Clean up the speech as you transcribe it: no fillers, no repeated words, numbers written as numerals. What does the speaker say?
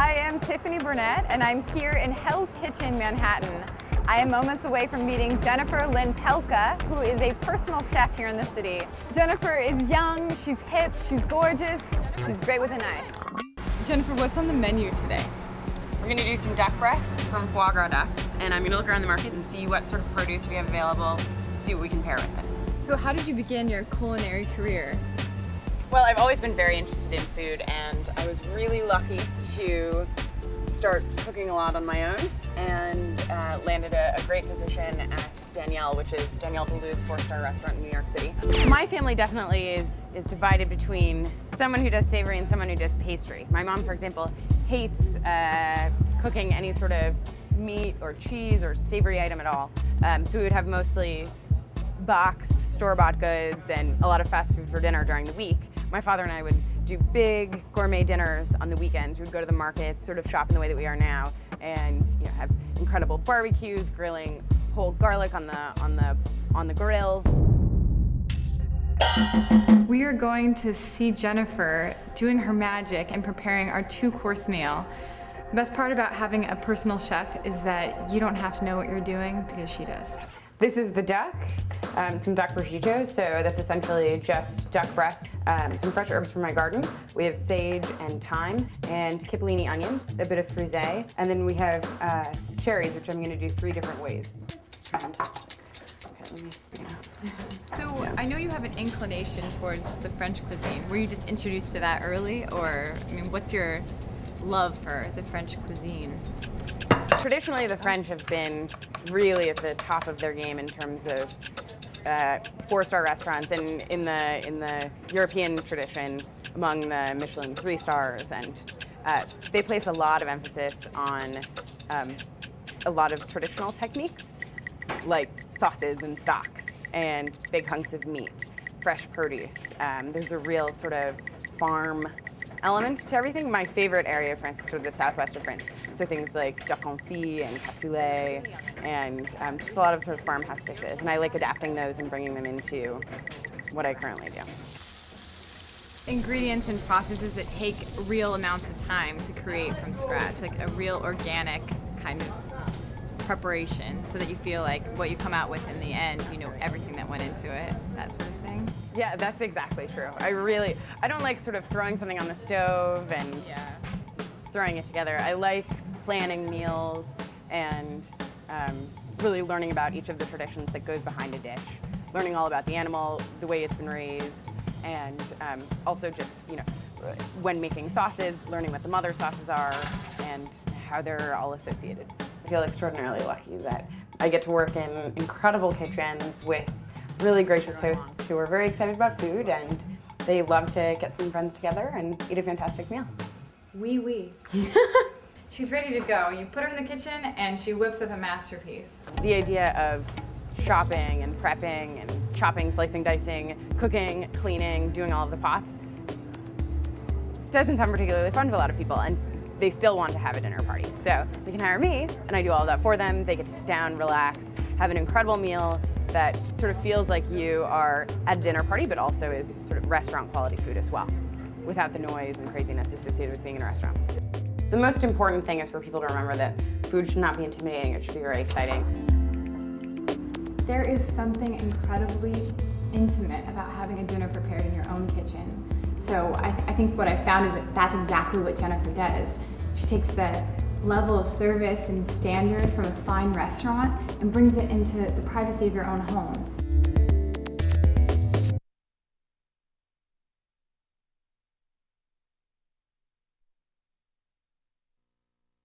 I am Tiffany Burnett, and I'm here in Hell's Kitchen, Manhattan. I am moments away from meeting Jennifer Lynn Pelka, who is a personal chef here in the city. Jennifer is young, she's hip, she's gorgeous, she's great with a knife. Jennifer, what's on the menu today? We're gonna do some duck breasts from foie gras ducks, and I'm gonna look around the market and see what sort of produce we have available, see what we can pair with it. So how did you begin your culinary career? Well, I've always been very interested in food, and I was really lucky to start cooking a lot on my own, and landed a great position at Danielle, which is Danielle Boulud's 4-star restaurant in New York City. My family definitely is divided between someone who does savory and someone who does pastry. My mom, for example, hates cooking any sort of meat or cheese or savory item at all. So we would have mostly boxed, store-bought goods and a lot of fast food for dinner during the week. My father and I would do big gourmet dinners on the weekends. We would go to the markets, sort of shop in the way that we are now, and have incredible barbecues, grilling whole garlic on the grill. We are going to see Jennifer doing her magic and preparing our 2-course meal. The best part about having a personal chef is that you don't have to know what you're doing because she does. This is the duck, some duck prosciutto, so that's essentially just duck breast, some fresh herbs from my garden. We have sage and thyme and cipollini onions, a bit of frisee, and then we have cherries, which I'm going to do 3 different ways. Fantastic. Okay, let me, So Yeah. I know you have an inclination towards the French cuisine. Were you just introduced to that early, or what's your love for the French cuisine? Traditionally, the French have been really at the top of their game in terms of 4-star restaurants, and in the European tradition, among the Michelin 3 stars, and they place a lot of emphasis on a lot of traditional techniques, like sauces and stocks, and big hunks of meat, fresh produce. There's a real sort of farm element to everything. My favorite area of France is sort of the southwest of France. So things like duck confit and cassoulet, and just a lot of sort of farmhouse dishes. And I like adapting those and bringing them into what I currently do. Ingredients and processes that take real amounts of time to create from scratch, like a real organic kind of preparation, so that you feel like what you come out with in the end, you know everything that went into it, that sort of thing. Yeah, that's exactly true. I don't like sort of throwing something on the stove and throwing it together. I like planning meals and really learning about each of the traditions that goes behind a dish, learning all about the animal, the way it's been raised, and also just, when making sauces, learning what the mother sauces are and how they're all associated. I feel extraordinarily lucky that I get to work in incredible kitchens with really gracious hosts who are very excited about food, and they love to get some friends together and eat a fantastic meal. Oui. She's ready to go. You put her in the kitchen and she whips up a masterpiece. The idea of shopping and prepping and chopping, slicing, dicing, cooking, cleaning, doing all of the pots doesn't sound particularly fun to a lot of people, and they still want to have a dinner party. So they can hire me, and I do all of that for them. They get to sit down, relax, have an incredible meal that sort of feels like you are at a dinner party, but also is sort of restaurant quality food as well, without the noise and craziness associated with being in a restaurant. The most important thing is for people to remember that food should not be intimidating, it should be very exciting. There is something incredibly intimate about having a dinner prepared in your own kitchen. So I think what I found is that that's exactly what Jennifer does. She takes the level of service and standard from a fine restaurant and brings it into the privacy of your own home.